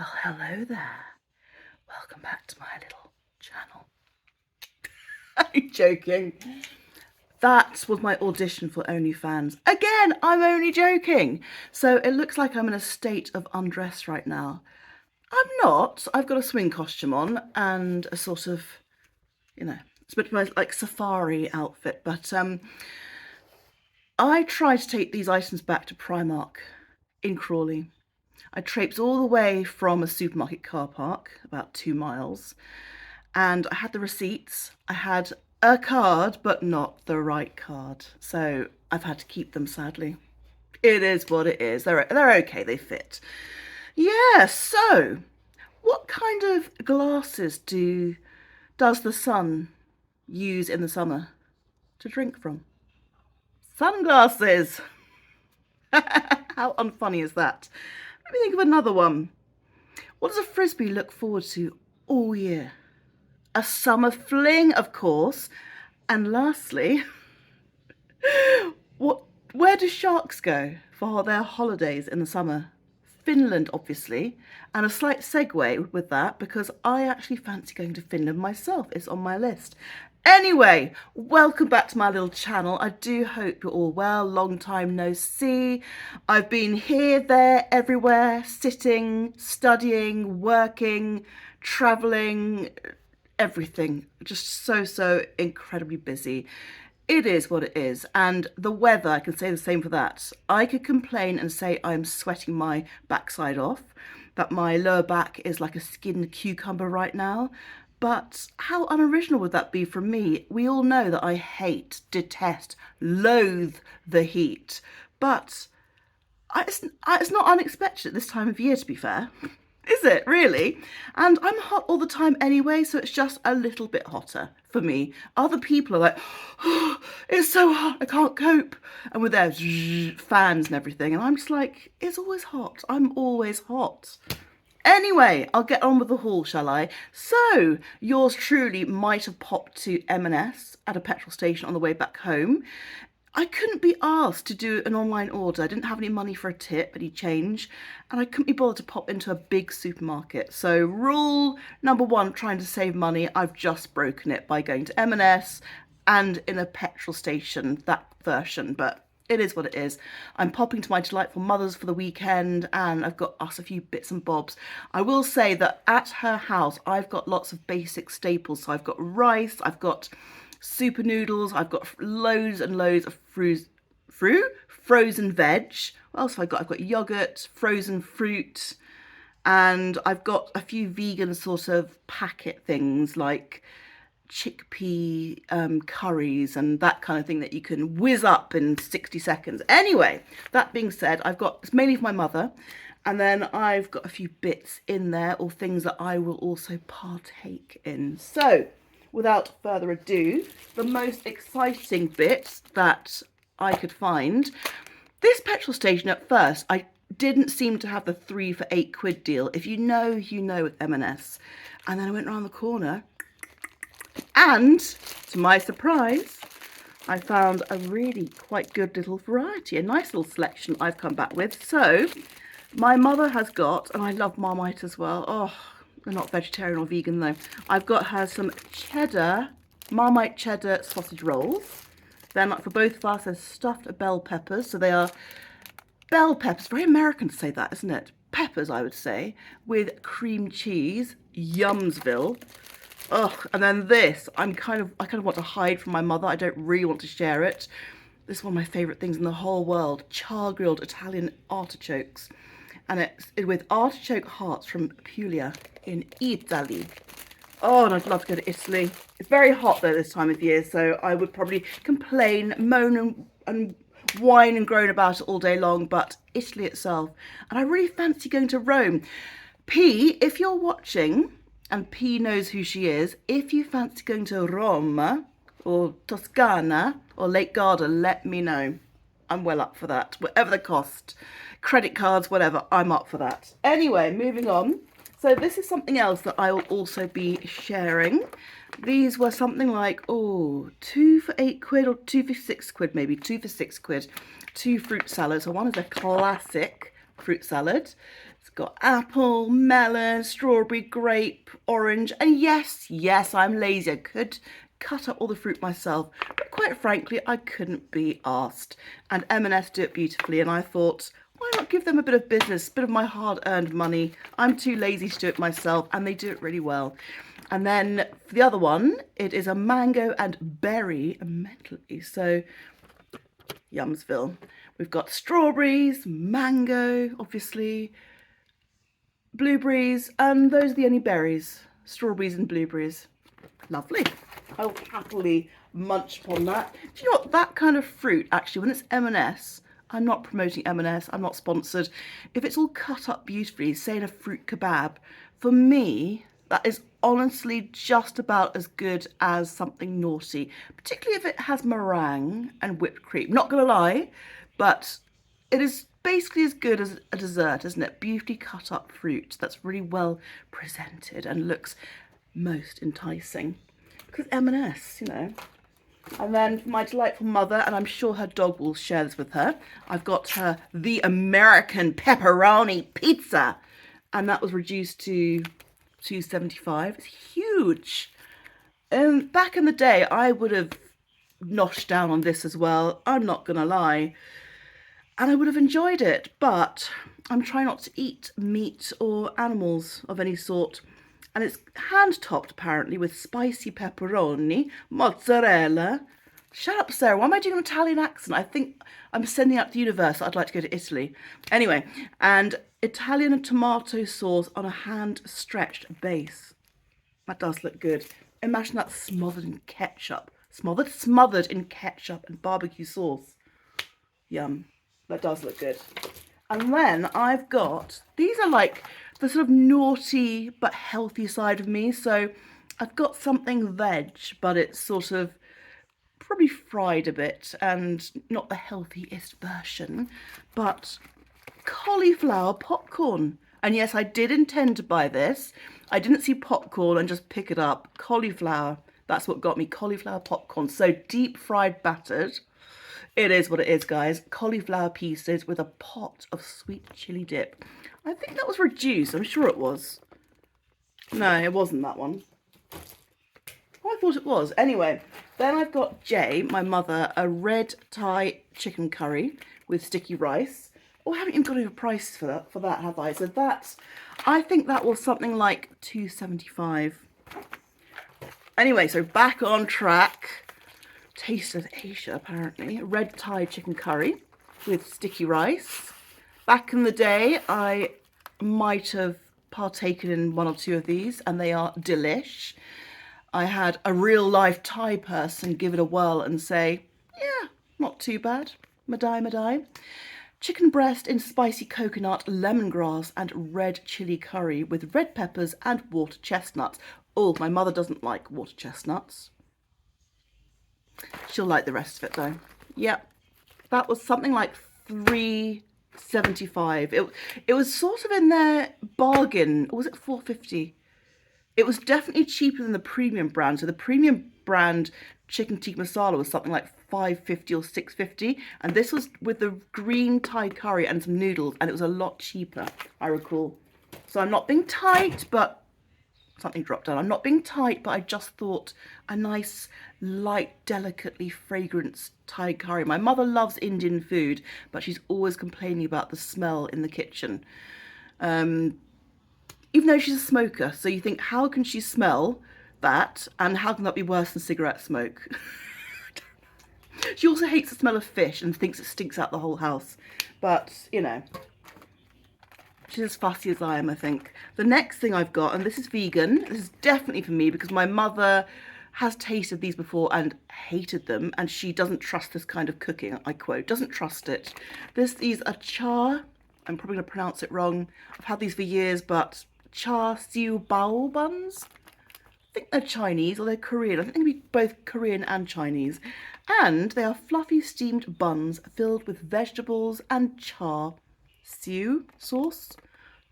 Well, hello there. Welcome back to my little channel. I'm joking. That was my audition for OnlyFans. Again, I'm only joking. So it looks like I'm in a state of undress right now. I'm not. I've got a swing costume on and a sort of, it's a bit of my like safari outfit. But I tried to take these items back to Primark in Crawley. I traipsed all the way from a supermarket car park, about 2 miles, and I had the receipts. I had a card, but not the right card. So I've had to keep them, sadly. It is what it is. They're okay, they fit. Yeah, so what kind of glasses does the sun use in the summer to drink from? Sunglasses! How unfunny is that? Let me think of another one. What does a frisbee look forward to all year? A summer fling, of course. And lastly, where do sharks go for their holidays in the summer? Finland, obviously. And a slight segue with that, because I actually fancy going to Finland myself. It's on my list. Anyway, welcome back to my little channel. I do hope you're all well. Long time no see. I've been here, there, everywhere, sitting, studying, working, traveling, everything. Just so incredibly busy. It is what it is. And the weather, I can say the same for that. I could complain and say I'm sweating my backside off, that my lower back is like a skinned cucumber right now. But how unoriginal would that be from me? We all know that I hate, detest, loathe the heat. But it's not unexpected at this time of year, to be fair. Is it really? And I'm hot all the time anyway, so it's just a little bit hotter for me. Other people are like, oh, it's so hot, I can't cope. And with their fans and everything. And I'm just like, it's always hot. I'm always hot. Anyway, I'll get on with the haul, shall I? So, yours truly might have popped to M&S at a petrol station on the way back home. I couldn't be asked to do an online order. I didn't have any money for a tip, any change, and I couldn't be bothered to pop into a big supermarket. So rule number one, trying to save money, I've just broken it by going to M&S and in a petrol station, that version, but it is what it is. I'm popping to my delightful mother's for the weekend and I've got us a few bits and bobs. I will say that at her house, I've got lots of basic staples. So I've got rice, I've got super noodles, I've got loads and loads of frozen veg. What else have I got? I've got yogurt, frozen fruit, and I've got a few vegan sort of packet things like chickpea curries and that kind of thing that you can whiz up in 60 seconds. Anyway, that being said, it's mainly for my mother, and then I've got a few bits in there or things that I will also partake in. So without further ado, the most exciting bit that I could find, this petrol station at first, I didn't seem to have the 3 for £8 deal. If you know, you know with M&S. And then I went around the corner and, to my surprise, I found a really quite good little variety, a nice little selection I've come back with. So, my mother has got, and I love Marmite as well. Oh, they're not vegetarian or vegan though. I've got her some Marmite cheddar sausage rolls. Then for both of us, there's stuffed bell peppers. So they are bell peppers, very American to say that, isn't it? Peppers, I would say, with cream cheese, Yumsville. Ugh, and then this, I kind of want to hide from my mother. I don't really want to share it. This is one of my favourite things in the whole world, char-grilled Italian artichokes. And it's with artichoke hearts from Puglia in Italy. Oh, and I'd love to go to Italy. It's very hot though this time of year, so I would probably complain, moan and whine and groan about it all day long, but Italy itself. And I really fancy going to Rome. P, if you're watching, and P knows who she is, if you fancy going to Rome or Toscana or Lake Garda, let me know. I'm well up for that, whatever the cost. Credit cards, whatever, I'm up for that. Anyway, moving on. So this is something else that I will also be sharing. These were something like, 2 for £8 or 2 for £6 maybe, 2 for £6. 2 fruit salads. So one is a classic fruit salad. It's Got apple, melon, strawberry, grape, orange, and yes, I'm lazy. I could cut up all the fruit myself, but quite frankly, I couldn't be asked. And M&S do it beautifully, and I thought, why not give them a bit of business, a bit of my hard-earned money? I'm too lazy to do it myself, and they do it really well. And then for the other one, it is a mango and berry medley. So, Yumsville. We've got strawberries, mango, obviously, blueberries, and those are the only berries. Strawberries and blueberries. Lovely. I'll happily munch upon that. Do you know what? That kind of fruit, actually, when it's M&S, I'm not promoting M&S, I'm not sponsored. If it's all cut up beautifully, say in a fruit kebab, for me, that is honestly just about as good as something naughty, particularly if it has meringue and whipped cream. Not gonna lie, but it is basically as good as a dessert, isn't it? Beautifully cut up fruit that's really well presented and looks most enticing. Because M&S, you know. And then for my delightful mother, and I'm sure her dog will share this with her, I've got her the American pepperoni pizza. And that was reduced to $2.75. It's huge. Back in the day, I would have noshed down on this as well. I'm not going to lie. And I would have enjoyed it, but I'm trying not to eat meat or animals of any sort. And it's hand-topped, apparently, with spicy pepperoni, mozzarella. Shut up, Sarah. Why am I doing an Italian accent? I think I'm sending out to the universe that I'd like to go to Italy. Anyway, and Italian and tomato sauce on a hand-stretched base. That does look good. Imagine that smothered in ketchup. Smothered in ketchup and barbecue sauce. Yum. That does look good. And then I've got, these are like the sort of naughty but healthy side of me. So I've got something veg, but it's sort of probably fried a bit and not the healthiest version, but cauliflower popcorn. And yes, I did intend to buy this. I didn't see popcorn and just pick it up. Cauliflower, that's what got me, cauliflower popcorn. So deep fried battered. It is what it is, guys. Cauliflower pieces with a pot of sweet chili dip. I think that was reduced. I'm sure it was. No, it wasn't that one. Oh, I thought it was. Anyway, then I've got Jay, my mother, a red Thai chicken curry with sticky rice. Oh, I haven't even got a price for that, have I? So that's, I think that was something like $2.75. Anyway, so back on track. Taste of Asia, apparently. Red Thai chicken curry with sticky rice. Back in the day, I might have partaken in one or two of these, and they are delish. I had a real life Thai person give it a whirl and say, yeah, not too bad. Madai. Chicken breast in spicy coconut, lemongrass, and red chili curry with red peppers and water chestnuts. Oh, my mother doesn't like water chestnuts. She'll like the rest of it though. Yep, that was something like $3.75. It was sort of in their bargain, or was it $4.50? It was definitely cheaper than the premium brand. So the premium brand chicken tikka masala was something like $5.50 or $6.50, and this was with the green Thai curry and some noodles, and it was a lot cheaper, I recall. So I'm not being tight, but something dropped down. I'm not being tight, but I just thought a nice, light, delicately fragrant Thai curry. My mother loves Indian food, but she's always complaining about the smell in the kitchen. Even though she's a smoker, so you think, how can she smell that, and how can that be worse than cigarette smoke? She also hates the smell of fish and thinks it stinks out the whole house. But, you know, she's as fussy as I am, I think. The next thing I've got, and this is vegan, this is definitely for me because my mother has tasted these before and hated them, and she doesn't trust this kind of cooking, I quote, doesn't trust it. These are cha, I'm probably going to pronounce it wrong. I've had these for years, but char siu bao buns. I think they're Chinese or they're Korean. I think they're both Korean and Chinese. And they are fluffy steamed buns filled with vegetables and char siu sauce.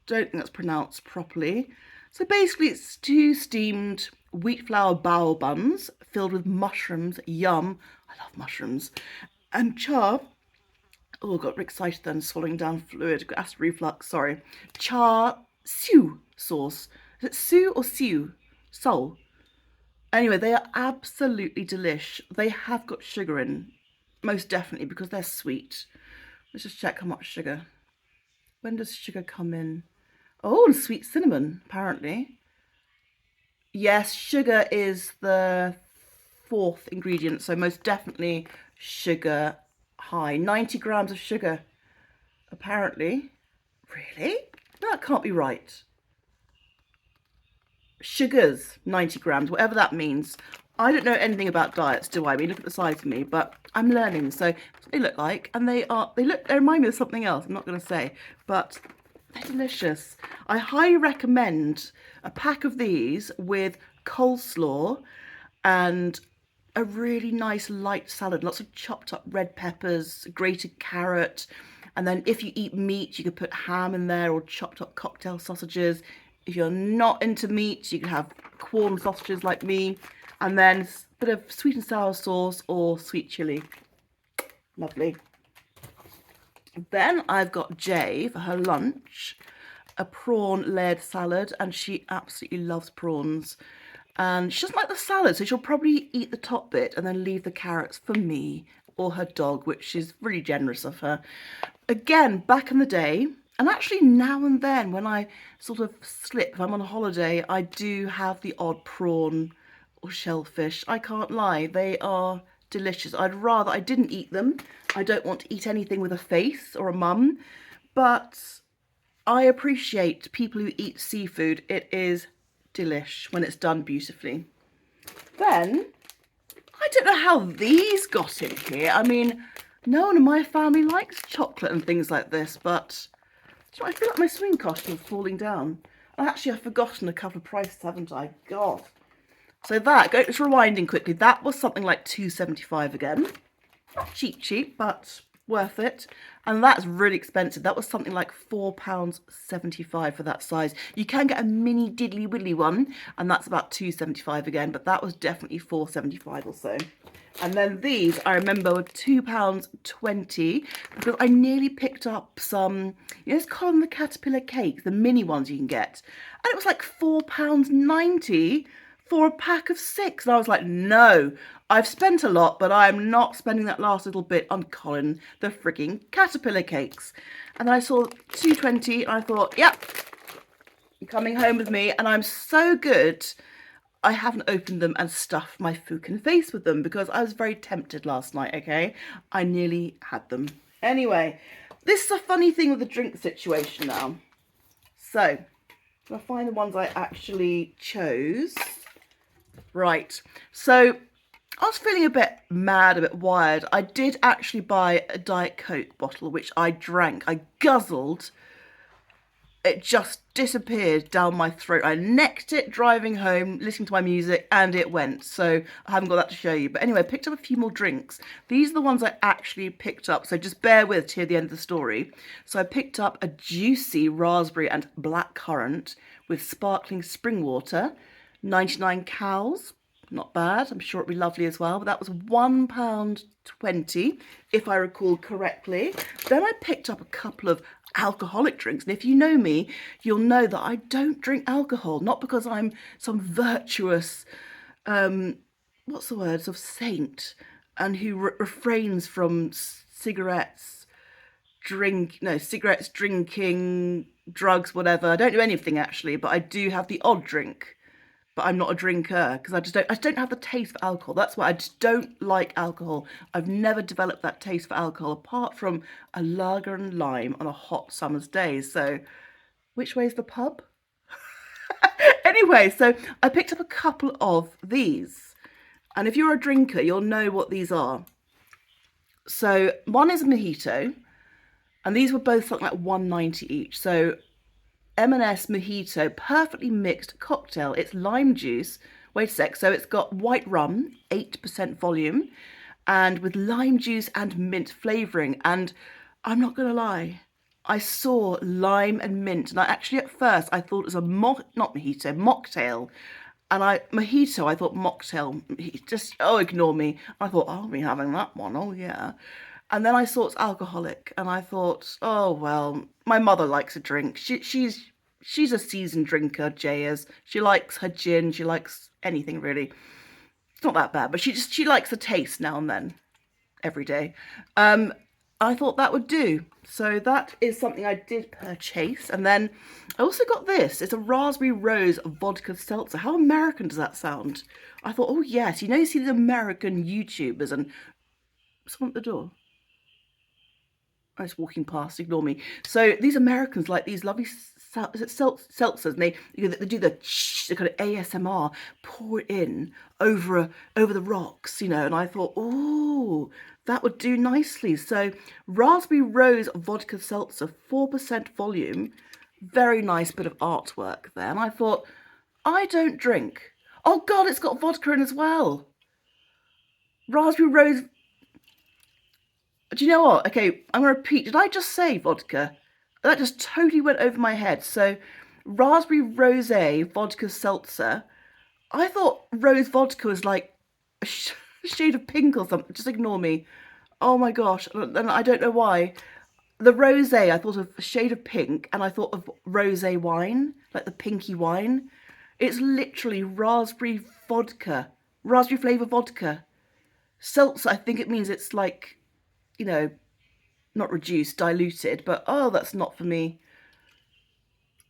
Don't think that's pronounced properly. So basically it's two steamed wheat flour bao buns filled with mushrooms. Yum. I love mushrooms. And char. oh, got excited then, swallowing down fluid, got acid reflux, sorry. Char siu sauce. Is it Sue or Siu? Seoul. Anyway, they are absolutely delish. They have got sugar in, most definitely, because they're sweet. Let's just check how much sugar. When does sugar come in? Oh, and sweet cinnamon, apparently. Yes, sugar is the fourth ingredient, so most definitely sugar high. 90 grams of sugar, apparently. Really? That can't be right. Sugars, 90 grams, whatever that means. I don't know anything about diets, do I? I mean, look at the size of me, but I'm learning. So that's what they look like, and they remind me of something else. I'm not going to say, but they're delicious. I highly recommend a pack of these with coleslaw and a really nice light salad. Lots of chopped up red peppers, grated carrot, and then if you eat meat, you could put ham in there or chopped up cocktail sausages. If you're not into meat, you can have corn sausages like me, and then a bit of sweet and sour sauce or sweet chili. Lovely. Then I've got Jay for her lunch, a prawn layered salad, and she absolutely loves prawns. And she doesn't like the salad, so she'll probably eat the top bit and then leave the carrots for me or her dog, which is really generous of her. Again, back in the day, and actually now and then when I sort of slip, if I'm on a holiday, I do have the odd prawn or shellfish. I can't lie, they are delicious. I'd rather I didn't eat them. I don't want to eat anything with a face or a mum, but I appreciate people who eat seafood. It is delish when it's done beautifully. Then, I don't know how these got in here. I mean, no one in my family likes chocolate and things like this, but I feel like my swing costume is falling down. And actually, I've forgotten a couple of prices, haven't I? God. So that, just rewinding quickly, that was something like £2.75 again. Not cheap, but worth it. And that's really expensive. That was something like £4.75 for that size. You can get a mini diddly widdly one, and that's about £2.75 again, but that was definitely £4.75 or so. And then these, I remember, were £2.20 because I nearly picked up some, it's Colin the Caterpillar cakes, the mini ones you can get. And it was like £4.90 for a pack of 6. And I was like, no, I've spent a lot, but I'm not spending that last little bit on Colin the frigging Caterpillar cakes. And then I saw £2.20 and I thought, yep, you're coming home with me. And I'm so good, I haven't opened them and stuffed my fucking face with them because I was very tempted last night, okay? I nearly had them. Anyway, this is a funny thing with the drink situation now. So, I'll find the ones I actually chose. Right, so I was feeling a bit mad, a bit wired. I did actually buy a Diet Coke bottle, which I drank. I guzzled. It just disappeared down my throat. I necked it driving home, listening to my music, and it went. So I haven't got that to show you. But anyway, I picked up a few more drinks. These are the ones I actually picked up. So just bear with to hear the end of the story. So I picked up a juicy raspberry and blackcurrant with sparkling spring water, 99 cows. Not bad. I'm sure it'd be lovely as well. But that was £1.20, if I recall correctly. Then I picked up a couple of alcoholic drinks. And if you know me, you'll know that I don't drink alcohol. Not because I'm some virtuous, what's the word, sort of saint, and who refrains from cigarettes, drinking, drugs, whatever. I don't do anything actually, but I do have the odd drink. But I'm not a drinker because I just don't have the taste for alcohol. That's why I just don't like alcohol. I've never developed that taste for alcohol apart from a lager and lime on a hot summer's day. So which way's the pub? Anyway, so I picked up a couple of these. And if you're a drinker, you'll know what these are. So one is a mojito. And these were both something like £1.90 each. So M&S Mojito perfectly mixed cocktail. It's lime juice. Wait a sec. So it's got white rum, 8% volume, and with lime juice and mint flavouring. And I'm not going to lie, I saw lime and mint, and I actually at first I thought it was a mocktail. And I thought mocktail. Just ignore me. I thought I'll be having that one. Oh yeah. And then I saw it's alcoholic, and I thought, oh well, my mother likes a drink. She's a seasoned drinker, Jay is. She likes her gin, she likes anything really. It's not that bad, but she likes a taste now and then, every day. I thought that would do. So that is something I did purchase. And then I also got this. It's a raspberry rose vodka seltzer. How American does that sound? I thought, oh yes, you see the American YouTubers and someone at the door. I was walking past, ignore me. So these Americans like these lovely seltzers, and they do the kind of ASMR, pour it in over the rocks, and I thought, oh, that would do nicely. So raspberry rose vodka seltzer, 4% volume, very nice bit of artwork there. And I thought, I don't drink. Oh God, it's got vodka in as well. Raspberry rose. Do you know what? Okay, I'm going to repeat. Did I just say vodka? That just totally went over my head. So, raspberry rosé vodka seltzer. I thought rose vodka was like a shade of pink or something. Just ignore me. Oh my gosh. And I don't know why. The rosé, I thought of a shade of pink, and I thought of rosé wine, like the pinky wine. It's literally raspberry vodka. Raspberry flavour vodka. Seltzer, I think it means it's like, not reduced, diluted, but oh, that's not for me.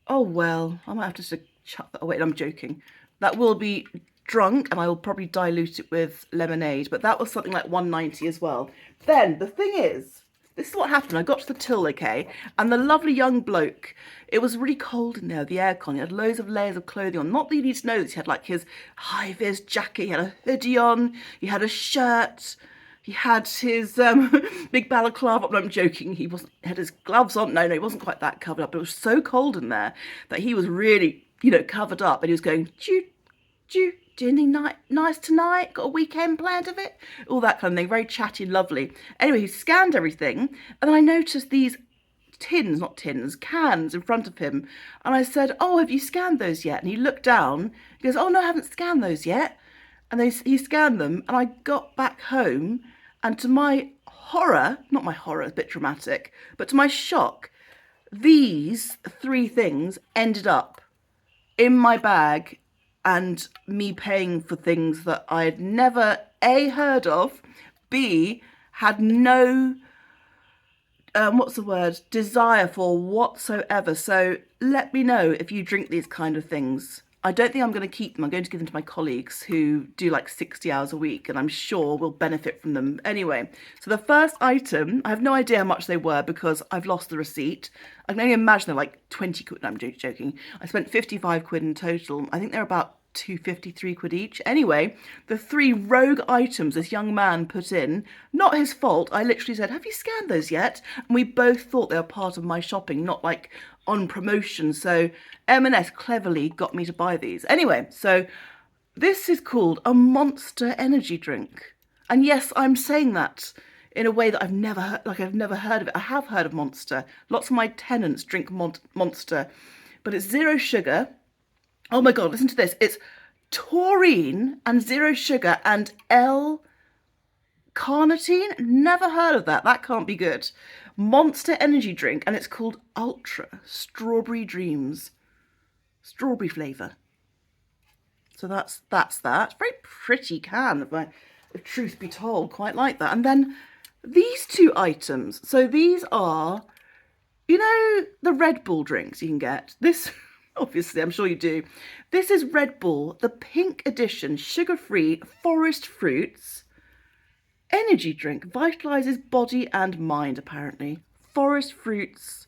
Oh well, I might have to just chuck that away. I'm joking. That will be drunk, and I will probably dilute it with lemonade, but that was something like 1.90 as well. Then the thing is, this is what happened. I got to the till, okay, and the lovely young bloke, it was really cold in there, the aircon. He had loads of layers of clothing on. Not that you need to know this. He had like his high-vis jacket, he had a hoodie on, he had a shirt, he had his big balaclava. No, I'm joking. He had his gloves on. No, he wasn't quite that covered up. But it was so cold in there that he was really, covered up. And he was going, do anything nice tonight? Got a weekend planned of it? All that kind of thing. Very chatty and lovely. Anyway, he scanned everything. And then I noticed these cans in front of him. And I said, oh, have you scanned those yet? And he looked down. He goes, oh, no, I haven't scanned those yet. And he scanned them. And I got back home. And to my horror, not my horror, it's a bit dramatic, but to my shock, these 3 things ended up in my bag and me paying for things that I had never, A, heard of, B, had no, desire for whatsoever. So let me know if you drink these kind of things. I don't think I'm going to keep them. I'm going to give them to my colleagues who do like 60 hours a week, and I'm sure will benefit from them. Anyway, so the first item, I have no idea how much they were because I've lost the receipt. I can only imagine they're like 20 quid. No, I'm joking. I spent 55 quid in total. I think they're about 253 quid each. Anyway, the 3 rogue items this young man put in, not his fault. I literally said, have you scanned those yet? And we both thought they were part of my shopping, not like on promotion. So M&S cleverly got me to buy these. Anyway, so this is called a Monster energy drink. And yes, I'm saying that in a way that I've never heard of it. I have heard of Monster. Lots of my tenants drink Monster, but it's 0 sugar. Oh my God, listen to this. It's taurine and 0 sugar and L-carnitine. Never heard of that. That can't be good. Monster energy drink, and it's called Ultra Strawberry Dreams. Strawberry flavour. So that's that. Very pretty can, if truth be told. Quite like that. And then these 2 items. So these are, the Red Bull drinks you can get. This, obviously, I'm sure you do. This is Red Bull, the pink edition, sugar-free forest fruits energy drink. Vitalizes body and mind, apparently. Forest fruits.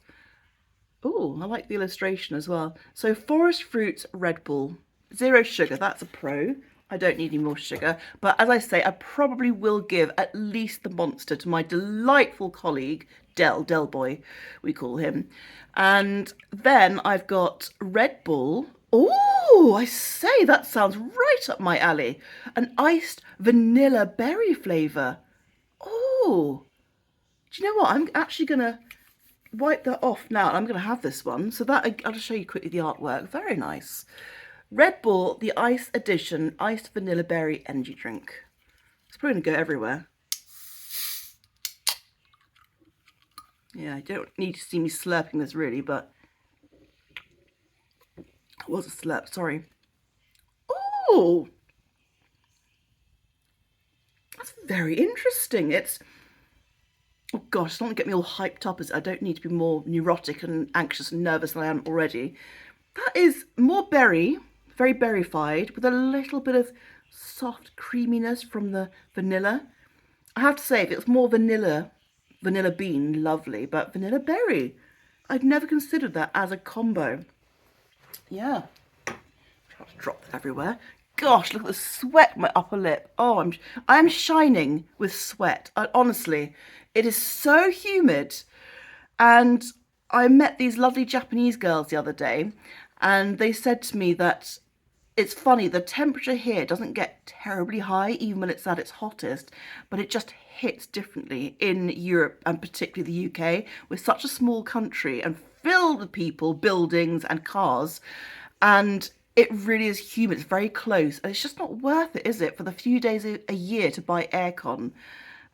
Oh, I like the illustration as well. So forest fruits Red Bull. 0 sugar, that's a pro. I don't need any more sugar. But as I say, I probably will give at least the Monster to my delightful colleague, Del Boy, we call him. And then I've got Red Bull. Oh, I say, that sounds right up my alley. An iced vanilla berry flavour. Oh, do you know what? I'm actually going to wipe that off now, and I'm going to have this one. So that, I'll just show you quickly the artwork. Very nice. Red Bull, the Ice Edition, iced vanilla berry energy drink. It's probably going to go everywhere. Yeah, you don't need to see me slurping this really, but it was a slurp, sorry. Oh, that's very interesting. Oh gosh, don't get me all hyped up as I don't need to be more neurotic and anxious and nervous than I am already. That is more berry, very berryfied, with a little bit of soft creaminess from the vanilla. I have to say, if it was more vanilla bean, lovely, but vanilla berry, I'd never considered that as a combo. Yeah. Try to drop that everywhere. Gosh, look at the sweat on my upper lip. Oh, I am shining with sweat. Honestly, it is so humid. And I met these lovely Japanese girls the other day, and they said to me that it's funny, the temperature here doesn't get terribly high even when it's at its hottest, but it just hits differently in Europe and particularly the UK. We're such a small country and filled with people, buildings, and cars, and it really is humid. It's very close, and it's just not worth it, is it, for the few days a year to buy aircon?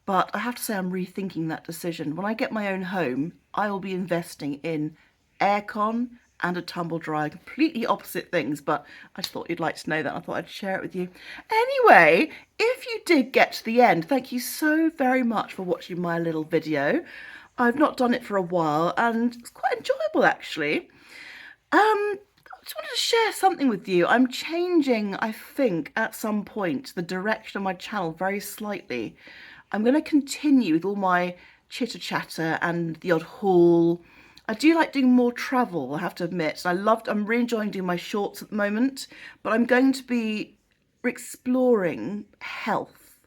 But I have to say, I'm rethinking that decision. When I get my own home, I will be investing in aircon and a tumble dryer. Completely opposite things, but I just thought you'd like to know that. I thought I'd share it with you. Anyway, if you did get to the end, thank you so very much for watching my little video. I've not done it for a while, and it's quite enjoyable, actually. I just wanted to share something with you. I'm changing, I think, at some point, the direction of my channel very slightly. I'm going to continue with all my chitter chatter and the odd haul. I do like doing more travel, I have to admit. I'm really enjoying doing my shorts at the moment, but I'm going to be exploring health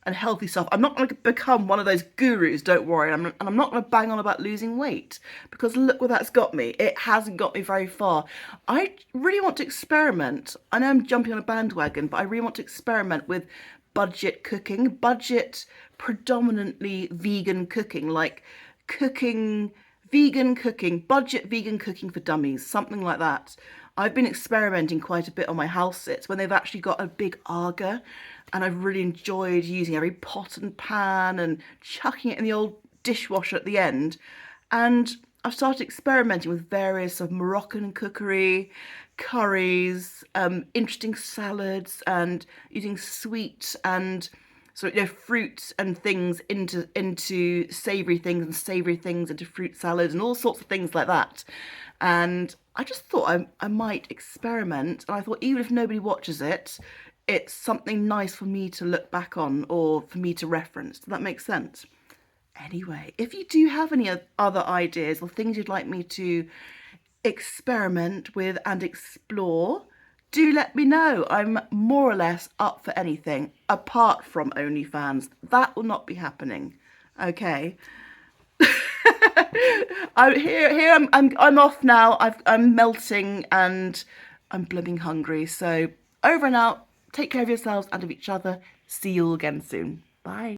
and healthy stuff. I'm not going to become one of those gurus, don't worry. And I'm not going to bang on about losing weight, because look where that's got me. It hasn't got me very far. I really want to experiment. I know I'm jumping on a bandwagon, but I really want to experiment with budget cooking, budget predominantly vegan cooking, like vegan cooking, budget vegan cooking for dummies, something like that. I've been experimenting quite a bit on my house sits when they've actually got a big Aga, and I've really enjoyed using every pot and pan and chucking it in the old dishwasher at the end. And I've started experimenting with various of Moroccan cookery, curries, interesting salads, and using sweet and fruit and things into savoury things, and savoury things into fruit salads, and all sorts of things like that. And I just thought I might experiment, and I thought even if nobody watches it, it's something nice for me to look back on or for me to reference. Does that make sense? Anyway, if you do have any other ideas or things you'd like me to experiment with and explore, do let me know. I'm more or less up for anything apart from OnlyFans. That will not be happening. Okay. I'm off now. I'm melting and I'm blooming hungry. So over and out. Take care of yourselves and of each other. See you all again soon. Bye.